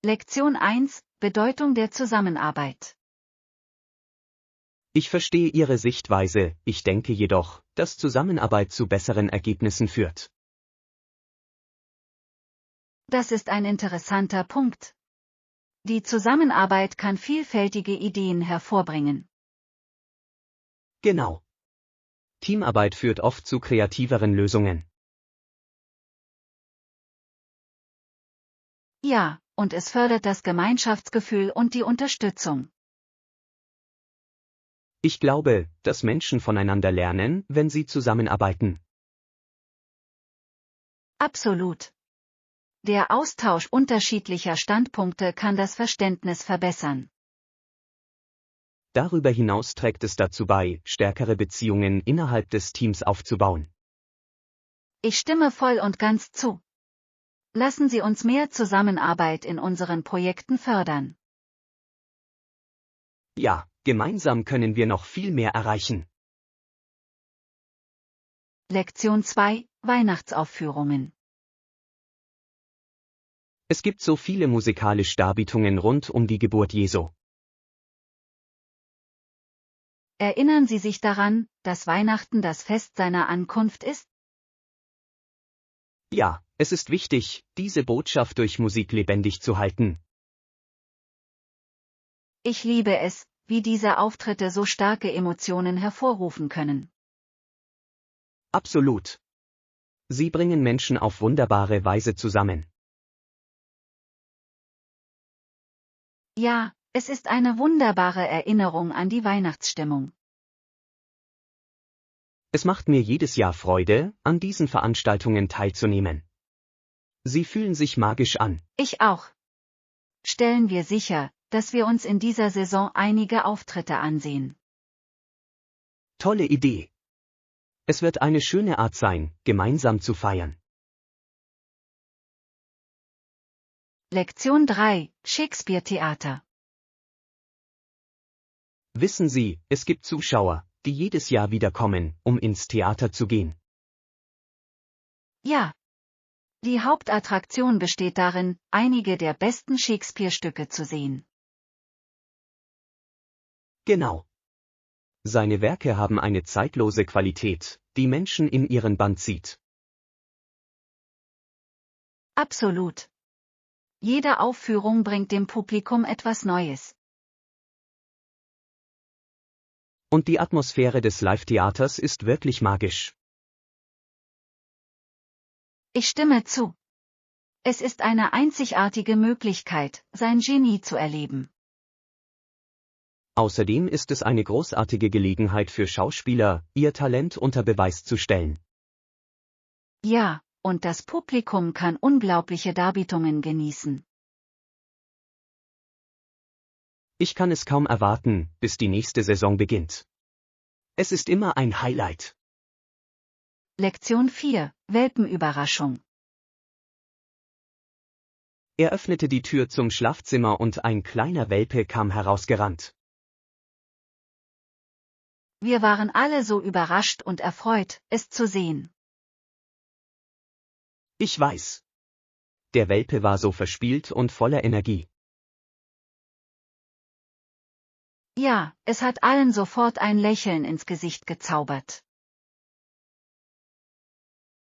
Lektion 1: Bedeutung der Zusammenarbeit. Ich verstehe Ihre Sichtweise, ich denke jedoch, dass Zusammenarbeit zu besseren Ergebnissen führt. Das ist ein interessanter Punkt. Die Zusammenarbeit kann vielfältige Ideen hervorbringen. Genau. Teamarbeit führt oft zu kreativeren Lösungen. Ja, und es fördert das Gemeinschaftsgefühl und die Unterstützung. Ich glaube, dass Menschen voneinander lernen, wenn sie zusammenarbeiten. Absolut. Der Austausch unterschiedlicher Standpunkte kann das Verständnis verbessern. Darüber hinaus trägt es dazu bei, stärkere Beziehungen innerhalb des Teams aufzubauen. Ich stimme voll und ganz zu. Lassen Sie uns mehr Zusammenarbeit in unseren Projekten fördern. Ja, gemeinsam können wir noch viel mehr erreichen. Lektion 2: Weihnachtsaufführungen. Es gibt so viele musikalische Darbietungen rund um die Geburt Jesu. Erinnern Sie sich daran, dass Weihnachten das Fest seiner Ankunft ist? Ja, es ist wichtig, diese Botschaft durch Musik lebendig zu halten. Ich liebe es, wie diese Auftritte so starke Emotionen hervorrufen können. Absolut. Sie bringen Menschen auf wunderbare Weise zusammen. Ja, es ist eine wunderbare Erinnerung an die Weihnachtsstimmung. Es macht mir jedes Jahr Freude, an diesen Veranstaltungen teilzunehmen. Sie fühlen sich magisch an. Ich auch. Stellen wir sicher, dass wir uns in dieser Saison einige Auftritte ansehen. Tolle Idee. Es wird eine schöne Art sein, gemeinsam zu feiern. Lektion 3: Shakespeare-Theater. Wissen Sie, es gibt Zuschauer, die jedes Jahr wiederkommen, um ins Theater zu gehen. Ja. Die Hauptattraktion besteht darin, einige der besten Shakespeare-Stücke zu sehen. Genau. Seine Werke haben eine zeitlose Qualität, die Menschen in ihren Bann zieht. Absolut. Jede Aufführung bringt dem Publikum etwas Neues. Und die Atmosphäre des Live-Theaters ist wirklich magisch. Ich stimme zu. Es ist eine einzigartige Möglichkeit, sein Genie zu erleben. Außerdem ist es eine großartige Gelegenheit für Schauspieler, ihr Talent unter Beweis zu stellen. Ja, und das Publikum kann unglaubliche Darbietungen genießen. Ich kann es kaum erwarten, bis die nächste Saison beginnt. Es ist immer ein Highlight. Lektion 4: Welpenüberraschung. Er öffnete die Tür zum Schlafzimmer und ein kleiner Welpe kam herausgerannt. Wir waren alle so überrascht und erfreut, es zu sehen. Ich weiß. Der Welpe war so verspielt und voller Energie. Ja, es hat allen sofort ein Lächeln ins Gesicht gezaubert.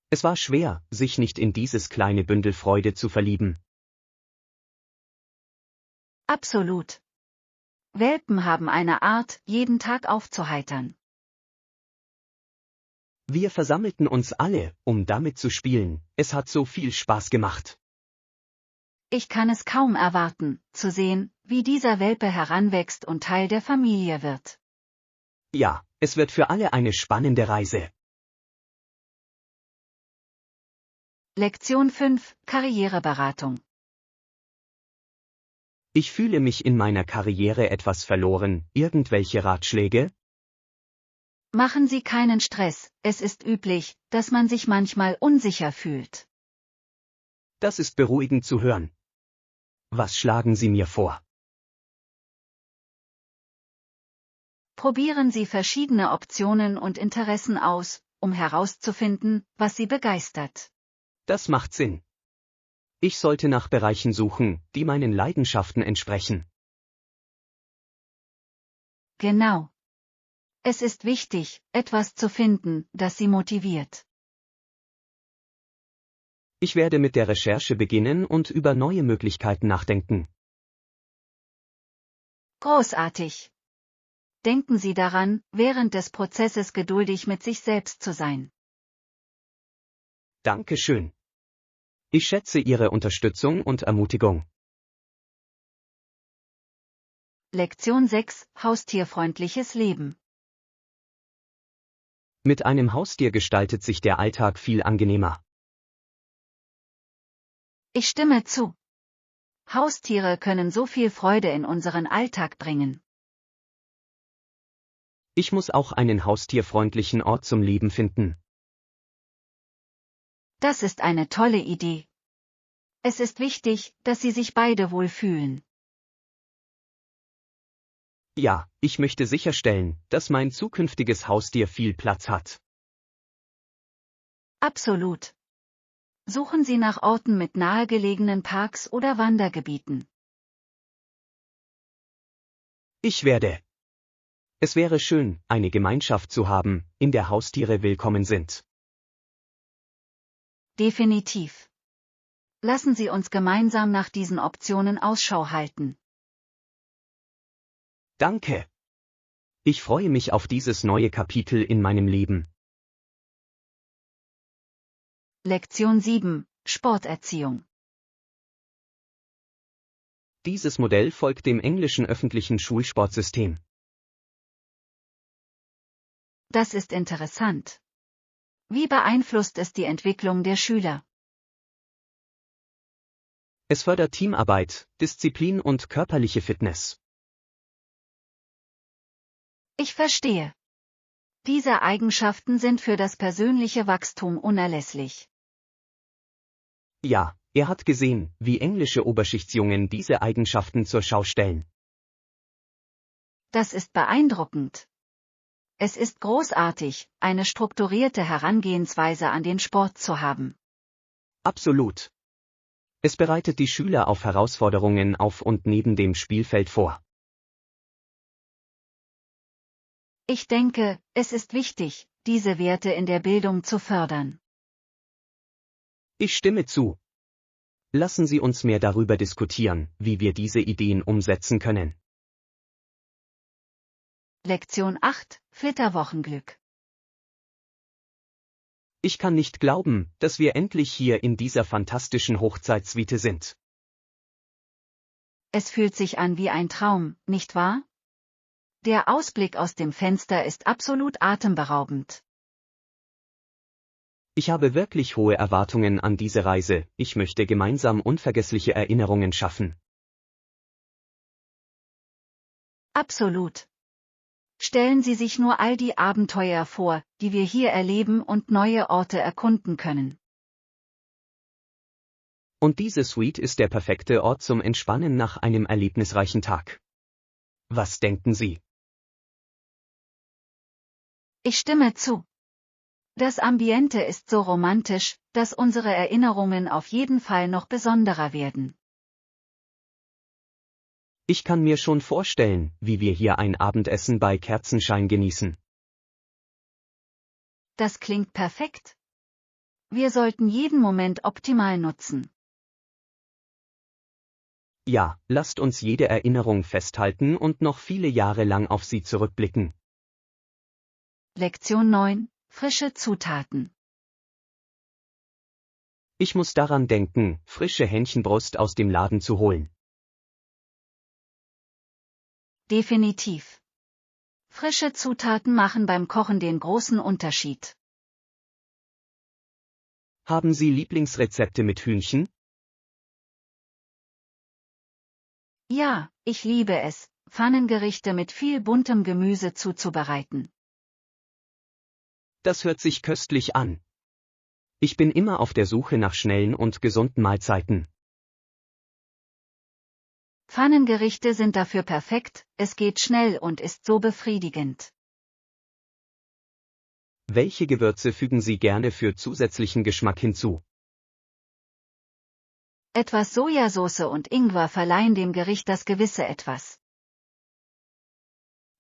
Es war schwer, sich nicht in dieses kleine Bündel Freude zu verlieben. Absolut. Welpen haben eine Art, jeden Tag aufzuheitern. Wir versammelten uns alle, um damit zu spielen, es hat so viel Spaß gemacht. Ich kann es kaum erwarten, zu sehen, wie dieser Welpe heranwächst und Teil der Familie wird. Ja, es wird für alle eine spannende Reise. Lektion 5: Karriereberatung. Ich fühle mich in meiner Karriere etwas verloren, irgendwelche Ratschläge? Machen Sie keinen Stress, es ist üblich, dass man sich manchmal unsicher fühlt. Das ist beruhigend zu hören. Was schlagen Sie mir vor? Probieren Sie verschiedene Optionen und Interessen aus, um herauszufinden, was Sie begeistert. Das macht Sinn. Ich sollte nach Bereichen suchen, die meinen Leidenschaften entsprechen. Genau. Es ist wichtig, etwas zu finden, das Sie motiviert. Ich werde mit der Recherche beginnen und über neue Möglichkeiten nachdenken. Großartig. Denken Sie daran, während des Prozesses geduldig mit sich selbst zu sein. Dankeschön. Ich schätze Ihre Unterstützung und Ermutigung. Lektion 6: Haustierfreundliches Leben. Mit einem Haustier gestaltet sich der Alltag viel angenehmer. Ich stimme zu. Haustiere können so viel Freude in unseren Alltag bringen. Ich muss auch einen haustierfreundlichen Ort zum Leben finden. Das ist eine tolle Idee. Es ist wichtig, dass Sie sich beide wohlfühlen. Ja, ich möchte sicherstellen, dass mein zukünftiges Haustier viel Platz hat. Absolut. Suchen Sie nach Orten mit nahegelegenen Parks oder Wandergebieten. Ich werde. Es wäre schön, eine Gemeinschaft zu haben, in der Haustiere willkommen sind. Definitiv. Lassen Sie uns gemeinsam nach diesen Optionen Ausschau halten. Danke. Ich freue mich auf dieses neue Kapitel in meinem Leben. Lektion 7: Sporterziehung. Dieses Modell folgt dem englischen öffentlichen Schulsportsystem. Das ist interessant. Wie beeinflusst es die Entwicklung der Schüler? Es fördert Teamarbeit, Disziplin und körperliche Fitness. Ich verstehe. Diese Eigenschaften sind für das persönliche Wachstum unerlässlich. Ja, er hat gesehen, wie englische Oberschichtsjungen diese Eigenschaften zur Schau stellen. Das ist beeindruckend. Es ist großartig, eine strukturierte Herangehensweise an den Sport zu haben. Absolut. Es bereitet die Schüler auf Herausforderungen auf und neben dem Spielfeld vor. Ich denke, es ist wichtig, diese Werte in der Bildung zu fördern. Ich stimme zu. Lassen Sie uns mehr darüber diskutieren, wie wir diese Ideen umsetzen können. Lektion 8: Flitterwochenglück. Ich kann nicht glauben, dass wir endlich hier in dieser fantastischen Hochzeitssuite sind. Es fühlt sich an wie ein Traum, nicht wahr? Der Ausblick aus dem Fenster ist absolut atemberaubend. Ich habe wirklich hohe Erwartungen an diese Reise, ich möchte gemeinsam unvergessliche Erinnerungen schaffen. Absolut. Stellen Sie sich nur all die Abenteuer vor, die wir hier erleben und neue Orte erkunden können. Und diese Suite ist der perfekte Ort zum Entspannen nach einem erlebnisreichen Tag. Was denken Sie? Ich stimme zu. Das Ambiente ist so romantisch, dass unsere Erinnerungen auf jeden Fall noch besonderer werden. Ich kann mir schon vorstellen, wie wir hier ein Abendessen bei Kerzenschein genießen. Das klingt perfekt. Wir sollten jeden Moment optimal nutzen. Ja, lasst uns jede Erinnerung festhalten und noch viele Jahre lang auf sie zurückblicken. Lektion 9: Frische Zutaten. Ich muss daran denken, frische Hähnchenbrust aus dem Laden zu holen. Definitiv. Frische Zutaten machen beim Kochen den großen Unterschied. Haben Sie Lieblingsrezepte mit Hühnchen? Ja, ich liebe es, Pfannengerichte mit viel buntem Gemüse zuzubereiten. Das hört sich köstlich an. Ich bin immer auf der Suche nach schnellen und gesunden Mahlzeiten. Pfannengerichte sind dafür perfekt, es geht schnell und ist so befriedigend. Welche Gewürze fügen Sie gerne für zusätzlichen Geschmack hinzu? Etwas Sojasauce und Ingwer verleihen dem Gericht das gewisse Etwas.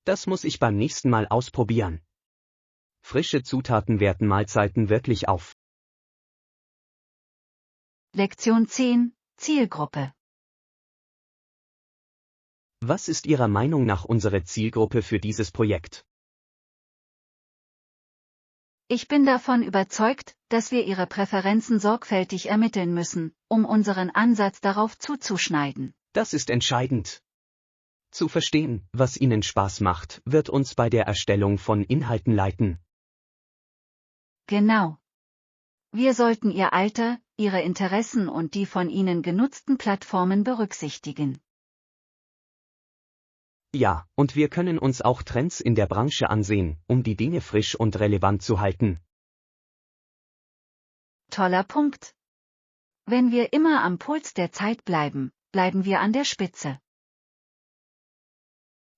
Das muss ich beim nächsten Mal ausprobieren. Frische Zutaten werten Mahlzeiten wirklich auf. Lektion 10, Zielgruppe. Was ist Ihrer Meinung nach unsere Zielgruppe für dieses Projekt? Ich bin davon überzeugt, dass wir Ihre Präferenzen sorgfältig ermitteln müssen, um unseren Ansatz darauf zuzuschneiden. Das ist entscheidend. Zu verstehen, was Ihnen Spaß macht, wird uns bei der Erstellung von Inhalten leiten. Genau. Wir sollten Ihr Alter, Ihre Interessen und die von Ihnen genutzten Plattformen berücksichtigen. Ja, und wir können uns auch Trends in der Branche ansehen, um die Dinge frisch und relevant zu halten. Toller Punkt. Wenn wir immer am Puls der Zeit bleiben, bleiben wir an der Spitze.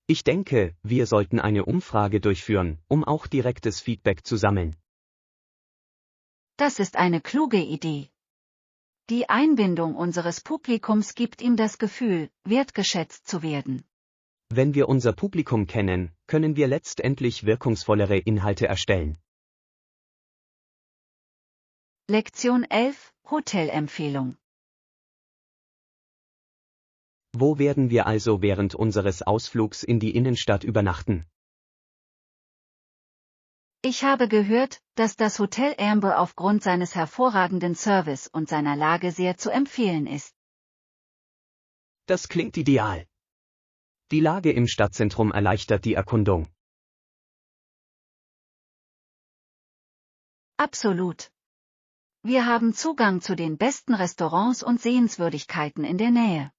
Ich denke, wir sollten eine Umfrage durchführen, um auch direktes Feedback zu sammeln. Das ist eine kluge Idee. Die Einbindung unseres Publikums gibt ihm das Gefühl, wertgeschätzt zu werden. Wenn wir unser Publikum kennen, können wir letztendlich wirkungsvollere Inhalte erstellen. Lektion 11, Hotelempfehlung. Wo werden wir also während unseres Ausflugs in die Innenstadt übernachten? Ich habe gehört, dass das Hotel Amber aufgrund seines hervorragenden Service und seiner Lage sehr zu empfehlen ist. Das klingt ideal. Die Lage im Stadtzentrum erleichtert die Erkundung. Absolut. Wir haben Zugang zu den besten Restaurants und Sehenswürdigkeiten in der Nähe.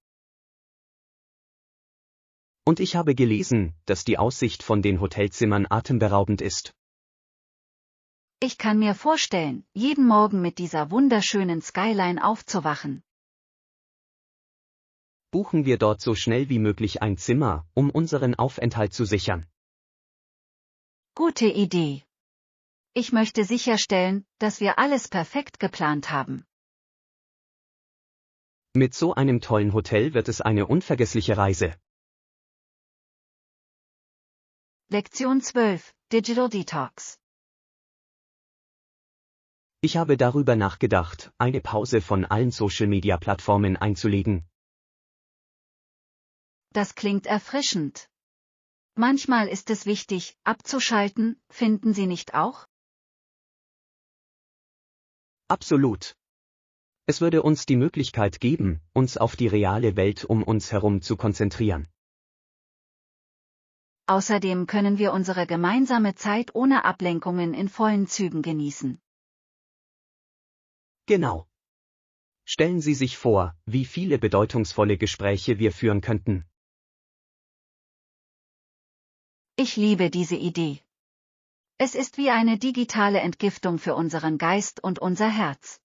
Und ich habe gelesen, dass die Aussicht von den Hotelzimmern atemberaubend ist. Ich kann mir vorstellen, jeden Morgen mit dieser wunderschönen Skyline aufzuwachen. Buchen wir dort so schnell wie möglich ein Zimmer, um unseren Aufenthalt zu sichern. Gute Idee. Ich möchte sicherstellen, dass wir alles perfekt geplant haben. Mit so einem tollen Hotel wird es eine unvergessliche Reise. Lektion 12, Digital Detox. Ich habe darüber nachgedacht, eine Pause von allen Social-Media-Plattformen einzulegen. Das klingt erfrischend. Manchmal ist es wichtig, abzuschalten, finden Sie nicht auch? Absolut. Es würde uns die Möglichkeit geben, uns auf die reale Welt um uns herum zu konzentrieren. Außerdem können wir unsere gemeinsame Zeit ohne Ablenkungen in vollen Zügen genießen. Genau. Stellen Sie sich vor, wie viele bedeutungsvolle Gespräche wir führen könnten. Ich liebe diese Idee. Es ist wie eine digitale Entgiftung für unseren Geist und unser Herz.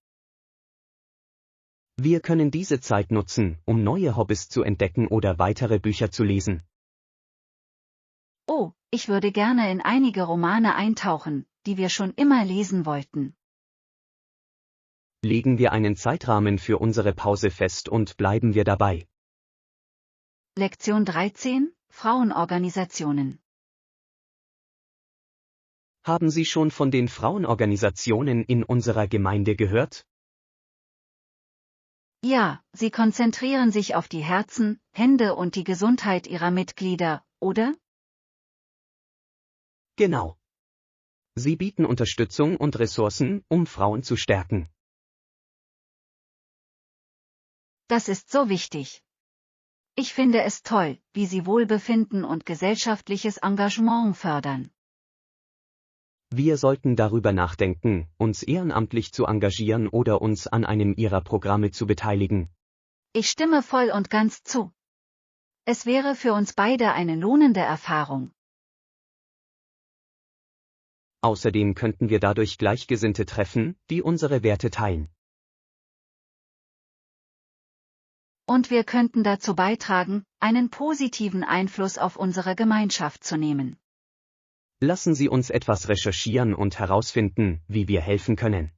Wir können diese Zeit nutzen, um neue Hobbys zu entdecken oder weitere Bücher zu lesen. Oh, ich würde gerne in einige Romane eintauchen, die wir schon immer lesen wollten. Legen wir einen Zeitrahmen für unsere Pause fest und bleiben wir dabei. Lektion 13, Frauenorganisationen. Haben Sie schon von den Frauenorganisationen in unserer Gemeinde gehört? Ja, sie konzentrieren sich auf die Herzen, Hände und die Gesundheit ihrer Mitglieder, oder? Genau. Sie bieten Unterstützung und Ressourcen, um Frauen zu stärken. Das ist so wichtig. Ich finde es toll, wie sie Wohlbefinden und gesellschaftliches Engagement fördern. Wir sollten darüber nachdenken, uns ehrenamtlich zu engagieren oder uns an einem ihrer Programme zu beteiligen. Ich stimme voll und ganz zu. Es wäre für uns beide eine lohnende Erfahrung. Außerdem könnten wir dadurch Gleichgesinnte treffen, die unsere Werte teilen. Und wir könnten dazu beitragen, einen positiven Einfluss auf unsere Gemeinschaft zu nehmen. Lassen Sie uns etwas recherchieren und herausfinden, wie wir helfen können.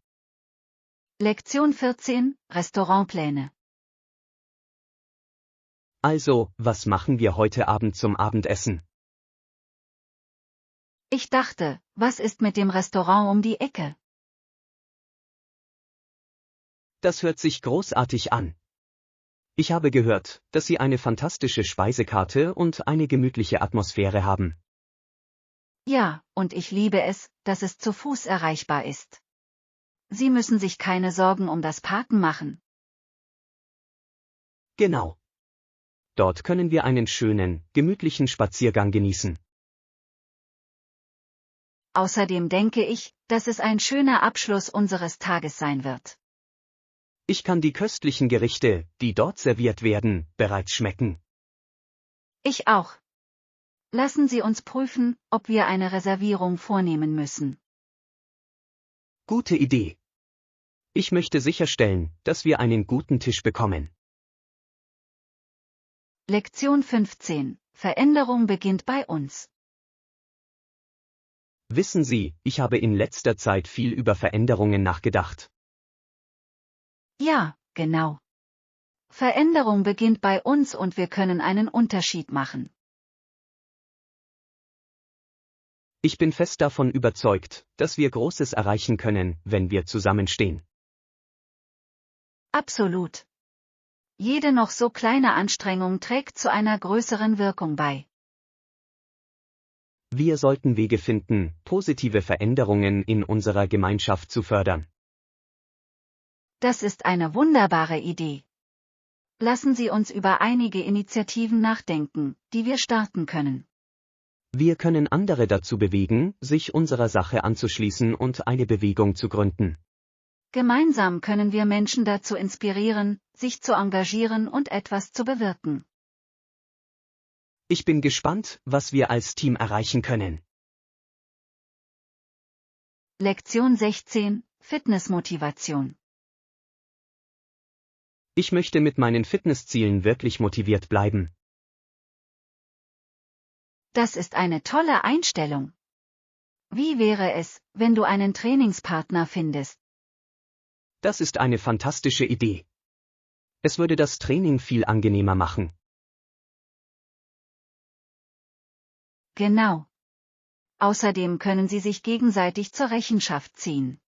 Lektion 14, Restaurantpläne. Also, was machen wir heute Abend zum Abendessen? Ich dachte, was ist mit dem Restaurant um die Ecke? Das hört sich großartig an. Ich habe gehört, dass Sie eine fantastische Speisekarte und eine gemütliche Atmosphäre haben. Ja, und ich liebe es, dass es zu Fuß erreichbar ist. Sie müssen sich keine Sorgen um das Parken machen. Genau. Dort können wir einen schönen, gemütlichen Spaziergang genießen. Außerdem denke ich, dass es ein schöner Abschluss unseres Tages sein wird. Ich kann die köstlichen Gerichte, die dort serviert werden, bereits schmecken. Ich auch. Lassen Sie uns prüfen, ob wir eine Reservierung vornehmen müssen. Gute Idee. Ich möchte sicherstellen, dass wir einen guten Tisch bekommen. Lektion 15. Veränderung beginnt bei uns. Wissen Sie, ich habe in letzter Zeit viel über Veränderungen nachgedacht. Ja, genau. Veränderung beginnt bei uns und wir können einen Unterschied machen. Ich bin fest davon überzeugt, dass wir Großes erreichen können, wenn wir zusammenstehen. Absolut. Jede noch so kleine Anstrengung trägt zu einer größeren Wirkung bei. Wir sollten Wege finden, positive Veränderungen in unserer Gemeinschaft zu fördern. Das ist eine wunderbare Idee. Lassen Sie uns über einige Initiativen nachdenken, die wir starten können. Wir können andere dazu bewegen, sich unserer Sache anzuschließen und eine Bewegung zu gründen. Gemeinsam können wir Menschen dazu inspirieren, sich zu engagieren und etwas zu bewirken. Ich bin gespannt, was wir als Team erreichen können. Lektion 16. Fitnessmotivation. Ich möchte mit meinen Fitnesszielen wirklich motiviert bleiben. Das ist eine tolle Einstellung. Wie wäre es, wenn du einen Trainingspartner findest? Das ist eine fantastische Idee. Es würde das Training viel angenehmer machen. Genau. Außerdem können sie sich gegenseitig zur Rechenschaft ziehen.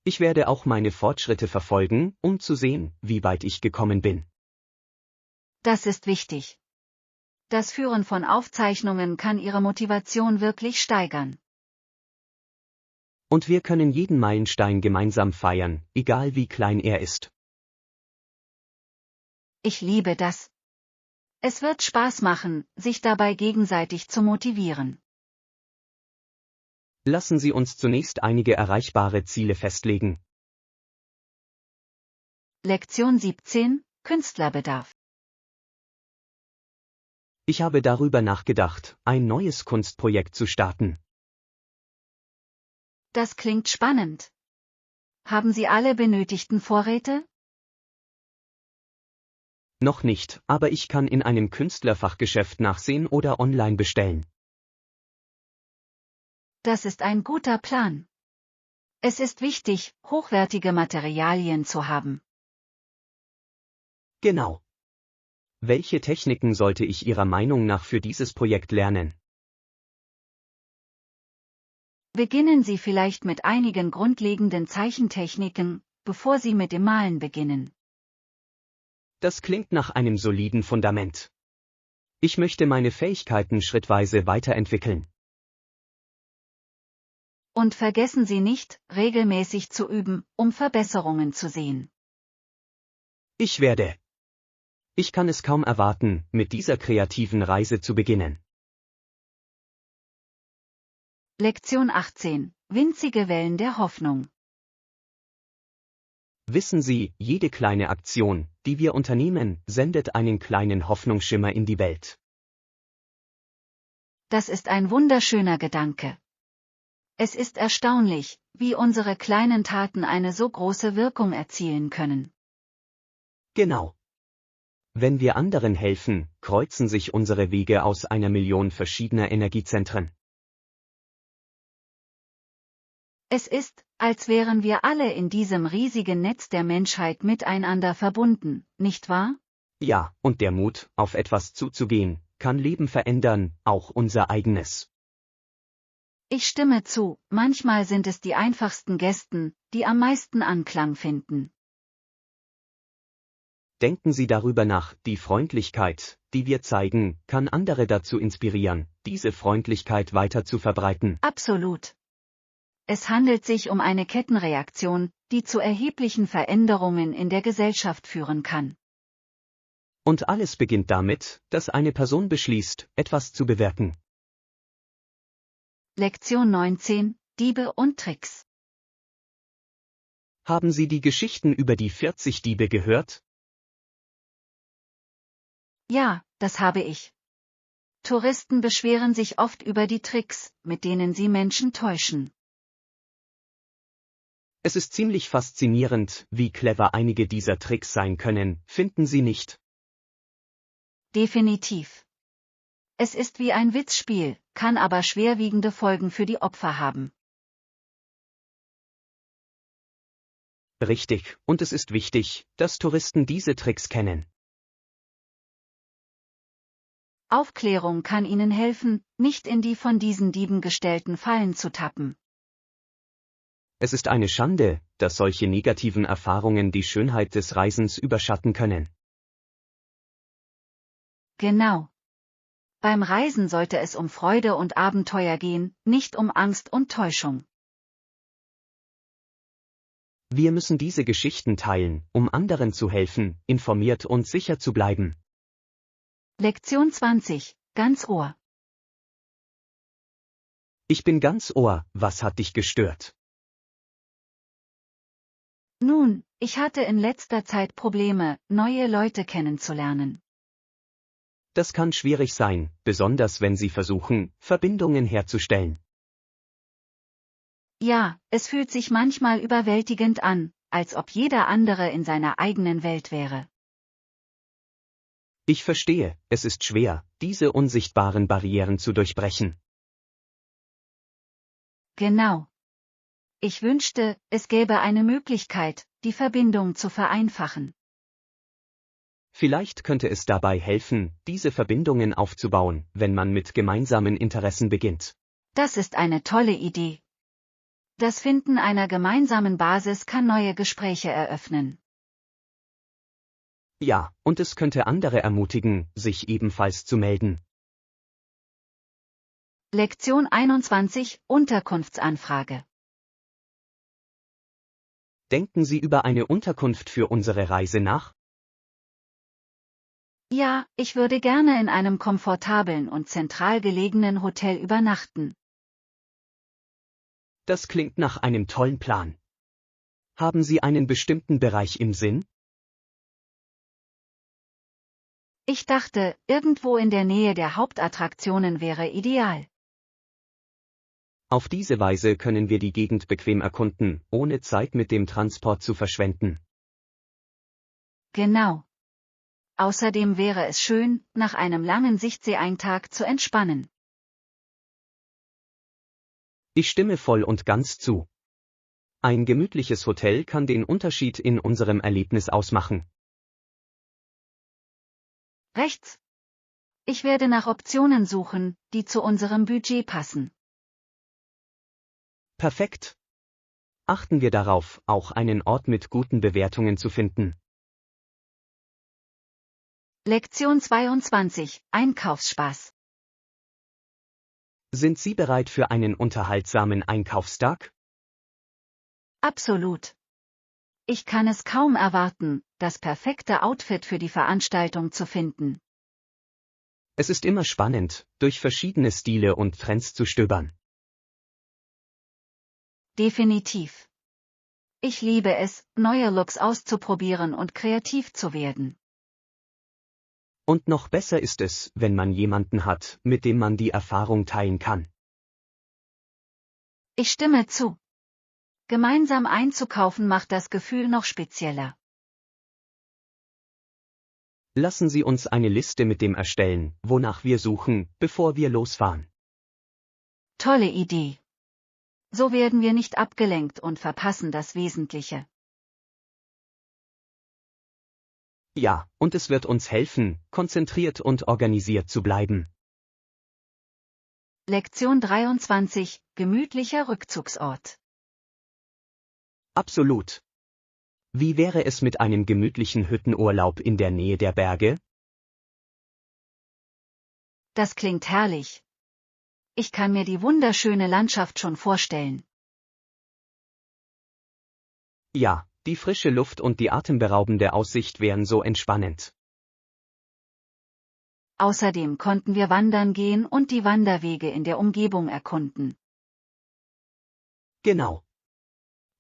Ich werde auch meine Fortschritte verfolgen, um zu sehen, wie weit ich gekommen bin. Das ist wichtig. Das Führen von Aufzeichnungen kann ihre Motivation wirklich steigern. Und wir können jeden Meilenstein gemeinsam feiern, egal wie klein er ist. Ich liebe das. Es wird Spaß machen, sich dabei gegenseitig zu motivieren. Lassen Sie uns zunächst einige erreichbare Ziele festlegen. Lektion 17. Künstlerbedarf. Ich habe darüber nachgedacht, ein neues Kunstprojekt zu starten. Das klingt spannend. Haben Sie alle benötigten Vorräte? Noch nicht, aber ich kann in einem Künstlerfachgeschäft nachsehen oder online bestellen. Das ist ein guter Plan. Es ist wichtig, hochwertige Materialien zu haben. Genau. Welche Techniken sollte ich Ihrer Meinung nach für dieses Projekt lernen? Beginnen Sie vielleicht mit einigen grundlegenden Zeichentechniken, bevor Sie mit dem Malen beginnen. Das klingt nach einem soliden Fundament. Ich möchte meine Fähigkeiten schrittweise weiterentwickeln. Und vergessen Sie nicht, regelmäßig zu üben, um Verbesserungen zu sehen. Ich werde. Ich kann es kaum erwarten, mit dieser kreativen Reise zu beginnen. Lektion 18. Winzige Wellen der Hoffnung. Wissen Sie, jede kleine Aktion, die wir unternehmen, sendet einen kleinen Hoffnungsschimmer in die Welt. Das ist ein wunderschöner Gedanke. Es ist erstaunlich, wie unsere kleinen Taten eine so große Wirkung erzielen können. Genau. Wenn wir anderen helfen, kreuzen sich unsere Wege aus einer Million verschiedener Energiezentren. Es ist, als wären wir alle in diesem riesigen Netz der Menschheit miteinander verbunden, nicht wahr? Ja, und der Mut, auf etwas zuzugehen, kann Leben verändern, auch unser eigenes. Ich stimme zu, manchmal sind es die einfachsten Gesten, die am meisten Anklang finden. Denken Sie darüber nach, die Freundlichkeit, die wir zeigen, kann andere dazu inspirieren, diese Freundlichkeit weiter zu verbreiten. Absolut. Es handelt sich um eine Kettenreaktion, die zu erheblichen Veränderungen in der Gesellschaft führen kann. Und alles beginnt damit, dass eine Person beschließt, etwas zu bewirken. Lektion 19: Diebe und Tricks. Haben Sie die Geschichten über die 40 Diebe gehört? Ja, das habe ich. Touristen beschweren sich oft über die Tricks, mit denen sie Menschen täuschen. Es ist ziemlich faszinierend, wie clever einige dieser Tricks sein können, finden Sie nicht? Definitiv. Es ist wie ein Witzspiel, kann aber schwerwiegende Folgen für die Opfer haben. Richtig, und es ist wichtig, dass Touristen diese Tricks kennen. Aufklärung kann ihnen helfen, nicht in die von diesen Dieben gestellten Fallen zu tappen. Es ist eine Schande, dass solche negativen Erfahrungen die Schönheit des Reisens überschatten können. Genau. Beim Reisen sollte es um Freude und Abenteuer gehen, nicht um Angst und Täuschung. Wir müssen diese Geschichten teilen, um anderen zu helfen, informiert und sicher zu bleiben. Lektion 20: Ganz Ohr. Ich bin ganz Ohr, was hat dich gestört? Nun, ich hatte in letzter Zeit Probleme, neue Leute kennenzulernen. Das kann schwierig sein, besonders wenn Sie versuchen, Verbindungen herzustellen. Ja, es fühlt sich manchmal überwältigend an, als ob jeder andere in seiner eigenen Welt wäre. Ich verstehe, es ist schwer, diese unsichtbaren Barrieren zu durchbrechen. Genau. Ich wünschte, es gäbe eine Möglichkeit, die Verbindung zu vereinfachen. Vielleicht könnte es dabei helfen, diese Verbindungen aufzubauen, wenn man mit gemeinsamen Interessen beginnt. Das ist eine tolle Idee. Das Finden einer gemeinsamen Basis kann neue Gespräche eröffnen. Ja, und es könnte andere ermutigen, sich ebenfalls zu melden. Lektion 21: Unterkunftsanfrage. Denken Sie über eine Unterkunft für unsere Reise nach? Ja, ich würde gerne in einem komfortablen und zentral gelegenen Hotel übernachten. Das klingt nach einem tollen Plan. Haben Sie einen bestimmten Bereich im Sinn? Ich dachte, irgendwo in der Nähe der Hauptattraktionen wäre ideal. Auf diese Weise können wir die Gegend bequem erkunden, ohne Zeit mit dem Transport zu verschwenden. Genau. Außerdem wäre es schön, nach einem langen Sichtseeeintag zu entspannen. Ich stimme voll und ganz zu. Ein gemütliches Hotel kann den Unterschied in unserem Erlebnis ausmachen. Rechts. Ich werde nach Optionen suchen, die zu unserem Budget passen. Perfekt. Achten wir darauf, auch einen Ort mit guten Bewertungen zu finden. Lektion 22: Einkaufsspaß. Sind Sie bereit für einen unterhaltsamen Einkaufstag? Absolut. Ich kann es kaum erwarten, das perfekte Outfit für die Veranstaltung zu finden. Es ist immer spannend, durch verschiedene Stile und Trends zu stöbern. Definitiv. Ich liebe es, neue Looks auszuprobieren und kreativ zu werden. Und noch besser ist es, wenn man jemanden hat, mit dem man die Erfahrung teilen kann. Ich stimme zu. Gemeinsam einzukaufen macht das Gefühl noch spezieller. Lassen Sie uns eine Liste mit dem erstellen, wonach wir suchen, bevor wir losfahren. Tolle Idee. So werden wir nicht abgelenkt und verpassen das Wesentliche. Ja, und es wird uns helfen, konzentriert und organisiert zu bleiben. Lektion 23, gemütlicher Rückzugsort. Absolut. Wie wäre es mit einem gemütlichen Hüttenurlaub in der Nähe der Berge? Das klingt herrlich. Ich kann mir die wunderschöne Landschaft schon vorstellen. Ja, die frische Luft und die atemberaubende Aussicht wären so entspannend. Außerdem konnten wir wandern gehen und die Wanderwege in der Umgebung erkunden. Genau.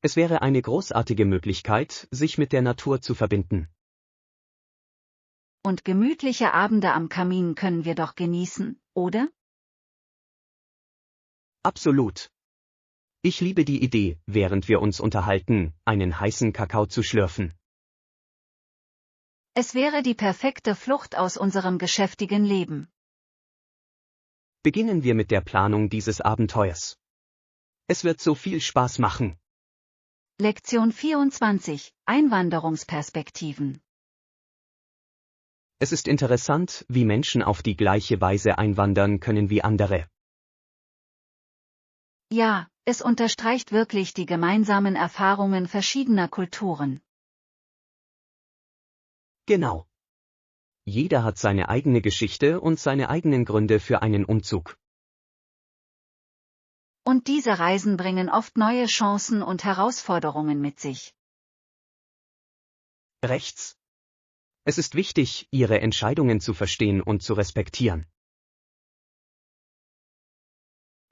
Es wäre eine großartige Möglichkeit, sich mit der Natur zu verbinden. Und gemütliche Abende am Kamin können wir doch genießen, oder? Absolut. Ich liebe die Idee, während wir uns unterhalten, einen heißen Kakao zu schlürfen. Es wäre die perfekte Flucht aus unserem geschäftigen Leben. Beginnen wir mit der Planung dieses Abenteuers. Es wird so viel Spaß machen. Lektion 24, Einwanderungsperspektiven. Es ist interessant, wie Menschen auf die gleiche Weise einwandern können wie andere. Ja, es unterstreicht wirklich die gemeinsamen Erfahrungen verschiedener Kulturen. Genau. Jeder hat seine eigene Geschichte und seine eigenen Gründe für einen Umzug. Und diese Reisen bringen oft neue Chancen und Herausforderungen mit sich. Rechts. Es ist wichtig, Ihre Entscheidungen zu verstehen und zu respektieren.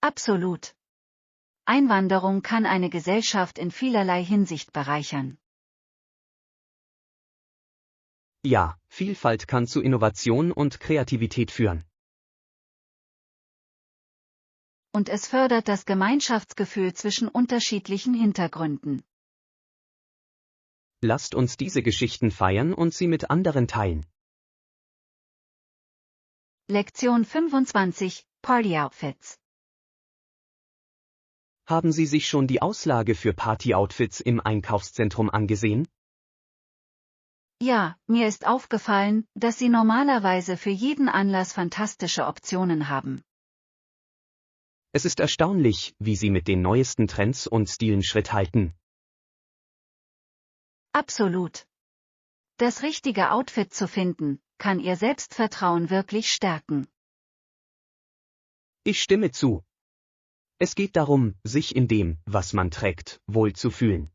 Absolut. Einwanderung kann eine Gesellschaft in vielerlei Hinsicht bereichern. Ja, Vielfalt kann zu Innovation und Kreativität führen. Und es fördert das Gemeinschaftsgefühl zwischen unterschiedlichen Hintergründen. Lasst uns diese Geschichten feiern und sie mit anderen teilen. Lektion 25, Party-Outfits. Haben Sie sich schon die Auslage für Party-Outfits im Einkaufszentrum angesehen? Ja, mir ist aufgefallen, dass Sie normalerweise für jeden Anlass fantastische Optionen haben. Es ist erstaunlich, wie Sie mit den neuesten Trends und Stilen Schritt halten. Absolut. Das richtige Outfit zu finden, kann Ihr Selbstvertrauen wirklich stärken. Ich stimme zu. Es geht darum, sich in dem, was man trägt, wohl zu fühlen.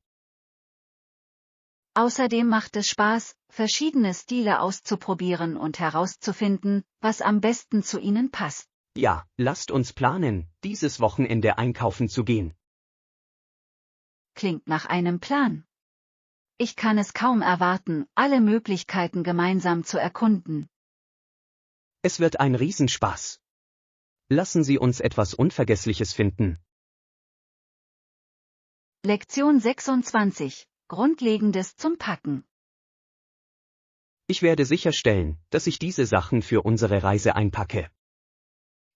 Außerdem macht es Spaß, verschiedene Stile auszuprobieren und herauszufinden, was am besten zu Ihnen passt. Ja, lasst uns planen, dieses Wochenende einkaufen zu gehen. Klingt nach einem Plan. Ich kann es kaum erwarten, alle Möglichkeiten gemeinsam zu erkunden. Es wird ein Riesenspaß. Lassen Sie uns etwas Unvergessliches finden. Lektion 26, Grundlegendes zum Packen. Ich werde sicherstellen, dass ich diese Sachen für unsere Reise einpacke.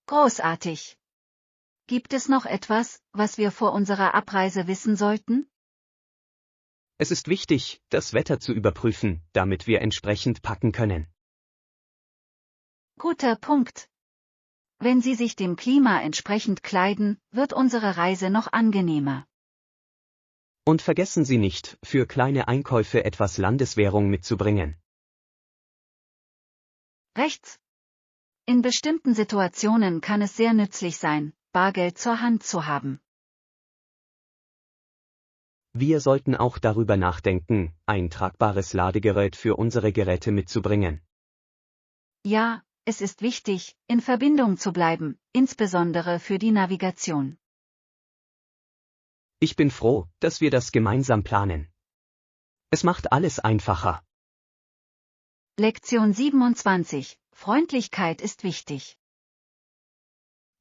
Großartig. Gibt es noch etwas, was wir vor unserer Abreise wissen sollten? Es ist wichtig, das Wetter zu überprüfen, damit wir entsprechend packen können. Guter Punkt. Wenn Sie sich dem Klima entsprechend kleiden, wird unsere Reise noch angenehmer. Und vergessen Sie nicht, für kleine Einkäufe etwas Landeswährung mitzubringen. Rechts. In bestimmten Situationen kann es sehr nützlich sein, Bargeld zur Hand zu haben. Wir sollten auch darüber nachdenken, ein tragbares Ladegerät für unsere Geräte mitzubringen. Ja, es ist wichtig, in Verbindung zu bleiben, insbesondere für die Navigation. Ich bin froh, dass wir das gemeinsam planen. Es macht alles einfacher. Lektion 27, Freundlichkeit ist wichtig.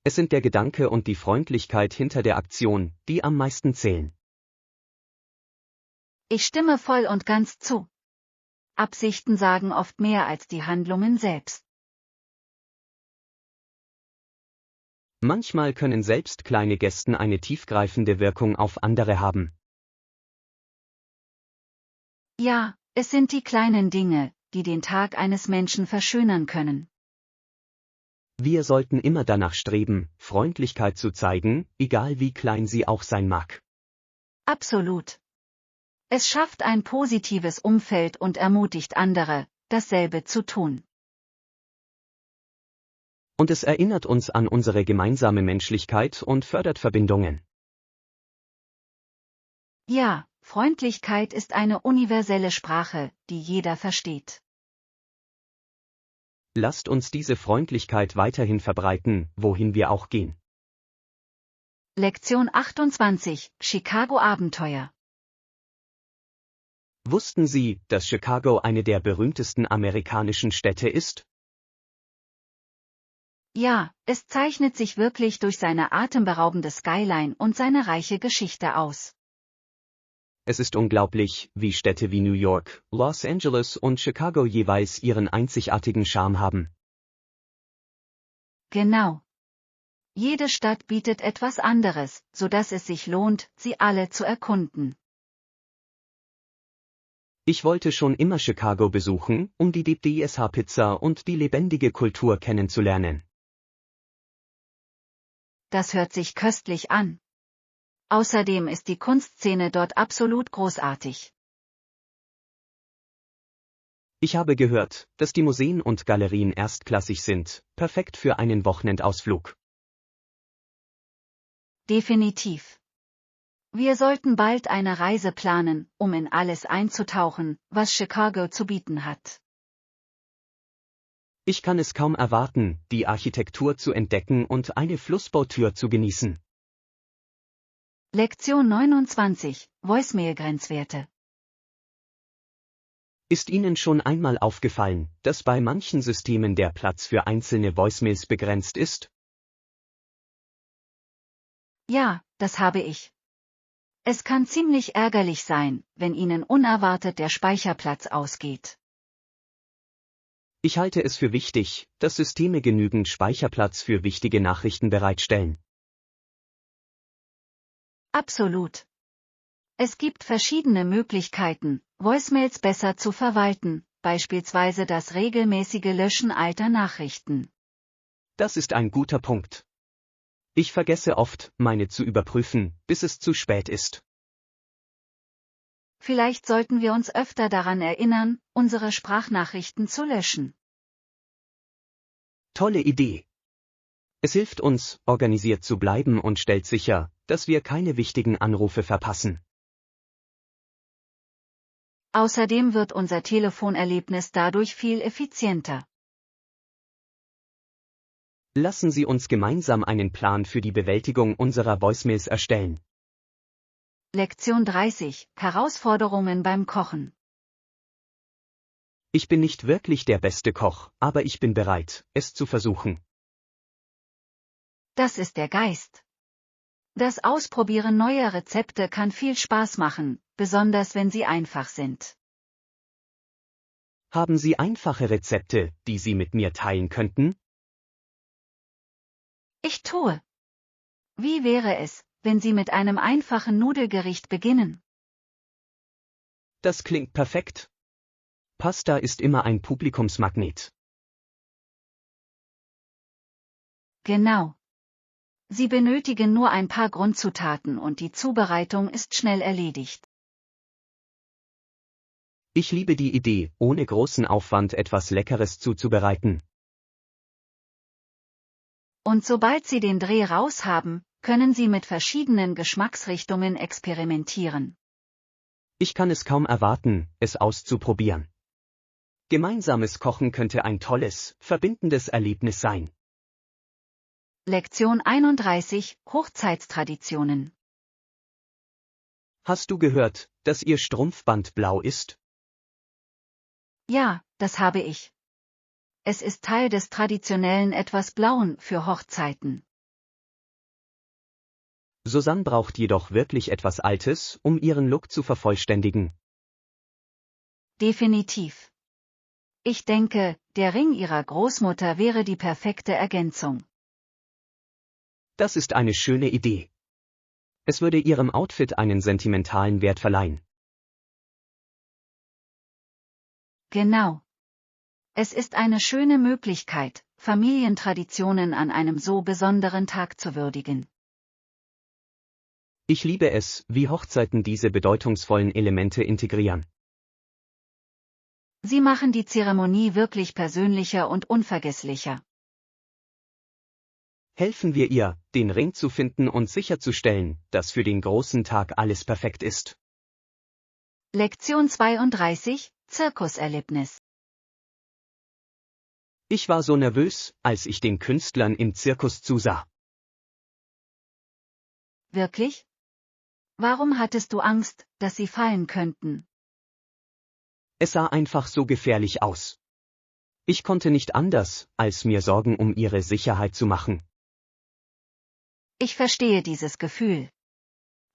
Es sind der Gedanke und die Freundlichkeit hinter der Aktion, die am meisten zählen. Ich stimme voll und ganz zu. Absichten sagen oft mehr als die Handlungen selbst. Manchmal können selbst kleine Gesten eine tiefgreifende Wirkung auf andere haben. Ja, es sind die kleinen Dinge, die den Tag eines Menschen verschönern können. Wir sollten immer danach streben, Freundlichkeit zu zeigen, egal wie klein sie auch sein mag. Absolut. Es schafft ein positives Umfeld und ermutigt andere, dasselbe zu tun. Und es erinnert uns an unsere gemeinsame Menschlichkeit und fördert Verbindungen. Ja, Freundlichkeit ist eine universelle Sprache, die jeder versteht. Lasst uns diese Freundlichkeit weiterhin verbreiten, wohin wir auch gehen. Lektion 28, Chicago Abenteuer. Wussten Sie, dass Chicago eine der berühmtesten amerikanischen Städte ist? Ja, es zeichnet sich wirklich durch seine atemberaubende Skyline und seine reiche Geschichte aus. Es ist unglaublich, wie Städte wie New York, Los Angeles und Chicago jeweils ihren einzigartigen Charme haben. Genau. Jede Stadt bietet etwas anderes, sodass es sich lohnt, sie alle zu erkunden. Ich wollte schon immer Chicago besuchen, um die DSH-Pizza und die lebendige Kultur kennenzulernen. Das hört sich köstlich an. Außerdem ist die Kunstszene dort absolut großartig. Ich habe gehört, dass die Museen und Galerien erstklassig sind, perfekt für einen Wochenendausflug. Definitiv. Wir sollten bald eine Reise planen, um in alles einzutauchen, was Chicago zu bieten hat. Ich kann es kaum erwarten, die Architektur zu entdecken und eine Flussboottour zu genießen. Lektion 29, Voicemail-Grenzwerte. Ist Ihnen schon einmal aufgefallen, dass bei manchen Systemen der Platz für einzelne Voicemails begrenzt ist? Ja, das habe ich. Es kann ziemlich ärgerlich sein, wenn Ihnen unerwartet der Speicherplatz ausgeht. Ich halte es für wichtig, dass Systeme genügend Speicherplatz für wichtige Nachrichten bereitstellen. Absolut. Es gibt verschiedene Möglichkeiten, Voicemails besser zu verwalten, beispielsweise das regelmäßige Löschen alter Nachrichten. Das ist ein guter Punkt. Ich vergesse oft, meine zu überprüfen, bis es zu spät ist. Vielleicht sollten wir uns öfter daran erinnern, unsere Sprachnachrichten zu löschen. Tolle Idee. Es hilft uns, organisiert zu bleiben und stellt sicher, dass wir keine wichtigen Anrufe verpassen. Außerdem wird unser Telefonerlebnis dadurch viel effizienter. Lassen Sie uns gemeinsam einen Plan für die Bewältigung unserer Voicemails erstellen. Lektion 30, Herausforderungen beim Kochen. Ich bin nicht wirklich der beste Koch, aber ich bin bereit, es zu versuchen. Das ist der Geist. Das Ausprobieren neuer Rezepte kann viel Spaß machen, besonders wenn sie einfach sind. Haben Sie einfache Rezepte, die Sie mit mir teilen könnten? Ich tue. Wie wäre es, wenn Sie mit einem einfachen Nudelgericht beginnen? Das klingt perfekt. Pasta ist immer ein Publikumsmagnet. Genau. Sie benötigen nur ein paar Grundzutaten und die Zubereitung ist schnell erledigt. Ich liebe die Idee, ohne großen Aufwand etwas Leckeres zuzubereiten. Und sobald Sie den Dreh raus haben, können Sie mit verschiedenen Geschmacksrichtungen experimentieren. Ich kann es kaum erwarten, es auszuprobieren. Gemeinsames Kochen könnte ein tolles, verbindendes Erlebnis sein. Lektion 31, Hochzeitstraditionen. Hast du gehört, dass Ihr Strumpfband blau ist? Ja, das habe ich. Es ist Teil des traditionellen etwas Blauen für Hochzeiten. Susanne braucht jedoch wirklich etwas Altes, um ihren Look zu vervollständigen. Definitiv. Ich denke, der Ring ihrer Großmutter wäre die perfekte Ergänzung. Das ist eine schöne Idee. Es würde ihrem Outfit einen sentimentalen Wert verleihen. Genau. Es ist eine schöne Möglichkeit, Familientraditionen an einem so besonderen Tag zu würdigen. Ich liebe es, wie Hochzeiten diese bedeutungsvollen Elemente integrieren. Sie machen die Zeremonie wirklich persönlicher und unvergesslicher. Helfen wir ihr, den Ring zu finden und sicherzustellen, dass für den großen Tag alles perfekt ist. Lektion 32, Zirkuserlebnis. Ich war so nervös, als ich den Künstlern im Zirkus zusah. Wirklich? Warum hattest du Angst, dass sie fallen könnten? Es sah einfach so gefährlich aus. Ich konnte nicht anders, als mir Sorgen um ihre Sicherheit zu machen. Ich verstehe dieses Gefühl.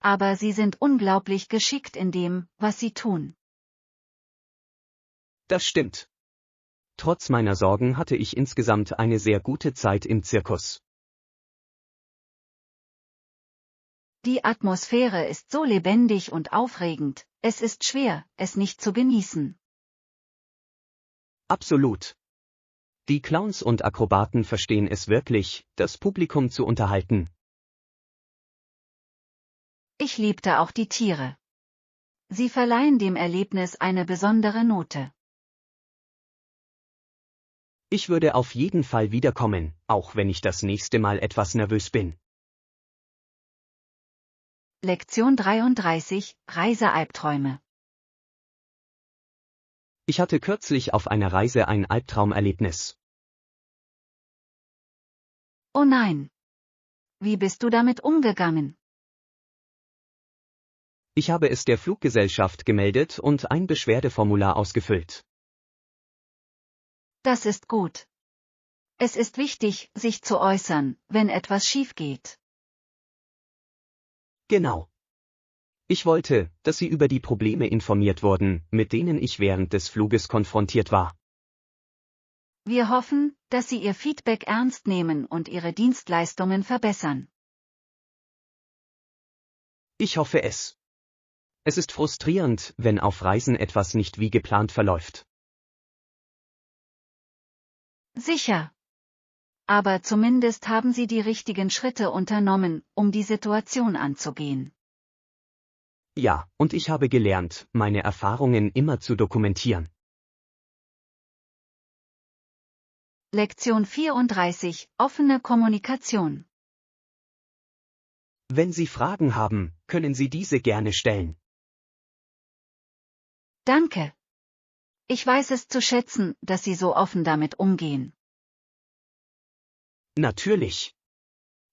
Aber sie sind unglaublich geschickt in dem, was sie tun. Das stimmt. Trotz meiner Sorgen hatte ich insgesamt eine sehr gute Zeit im Zirkus. Die Atmosphäre ist so lebendig und aufregend, es ist schwer, es nicht zu genießen. Absolut. Die Clowns und Akrobaten verstehen es wirklich, das Publikum zu unterhalten. Ich liebte auch die Tiere. Sie verleihen dem Erlebnis eine besondere Note. Ich würde auf jeden Fall wiederkommen, auch wenn ich das nächste Mal etwas nervös bin. Lektion 33, Reisealbträume. Ich hatte kürzlich auf einer Reise ein Albtraumerlebnis. Oh nein! Wie bist du damit umgegangen? Ich habe es der Fluggesellschaft gemeldet und ein Beschwerdeformular ausgefüllt. Das ist gut. Es ist wichtig, sich zu äußern, wenn etwas schief geht. Genau. Ich wollte, dass Sie über die Probleme informiert wurden, mit denen ich während des Fluges konfrontiert war. Wir hoffen, dass Sie Ihr Feedback ernst nehmen und Ihre Dienstleistungen verbessern. Ich hoffe es. Es ist frustrierend, wenn auf Reisen etwas nicht wie geplant verläuft. Sicher. Aber zumindest haben Sie die richtigen Schritte unternommen, um die Situation anzugehen. Ja, und ich habe gelernt, meine Erfahrungen immer zu dokumentieren. Lektion 34, offene Kommunikation. Wenn Sie Fragen haben, können Sie diese gerne stellen. Danke. Ich weiß es zu schätzen, dass Sie so offen damit umgehen. Natürlich.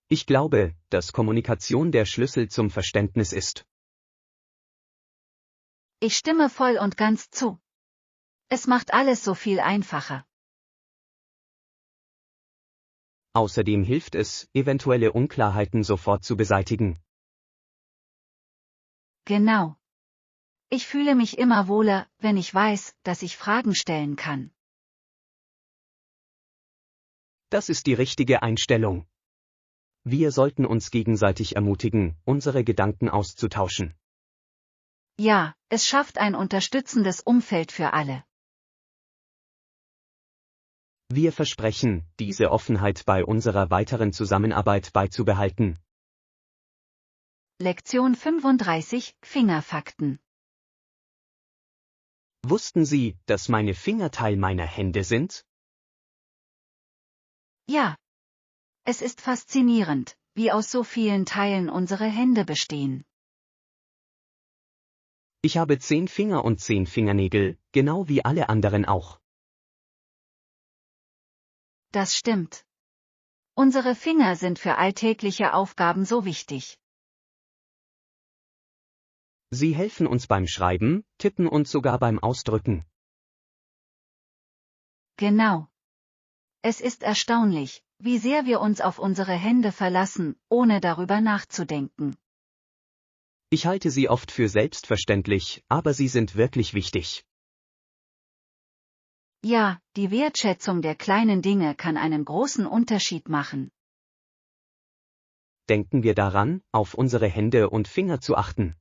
Ich glaube, dass Kommunikation der Schlüssel zum Verständnis ist. Ich stimme voll und ganz zu. Es macht alles so viel einfacher. Außerdem hilft es, eventuelle Unklarheiten sofort zu beseitigen. Genau. Ich fühle mich immer wohler, wenn ich weiß, dass ich Fragen stellen kann. Das ist die richtige Einstellung. Wir sollten uns gegenseitig ermutigen, unsere Gedanken auszutauschen. Ja, es schafft ein unterstützendes Umfeld für alle. Wir versprechen, diese Offenheit bei unserer weiteren Zusammenarbeit beizubehalten. Lektion 35, Fingerfakten. Wussten Sie, dass meine Finger Teil meiner Hände sind? Ja. Es ist faszinierend, wie aus so vielen Teilen unsere Hände bestehen. Ich habe 10 Finger und 10 Fingernägel, genau wie alle anderen auch. Das stimmt. Unsere Finger sind für alltägliche Aufgaben so wichtig. Sie helfen uns beim Schreiben, Tippen und sogar beim Ausdrücken. Genau. Es ist erstaunlich, wie sehr wir uns auf unsere Hände verlassen, ohne darüber nachzudenken. Ich halte sie oft für selbstverständlich, aber sie sind wirklich wichtig. Ja, die Wertschätzung der kleinen Dinge kann einen großen Unterschied machen. Denken wir daran, auf unsere Hände und Finger zu achten.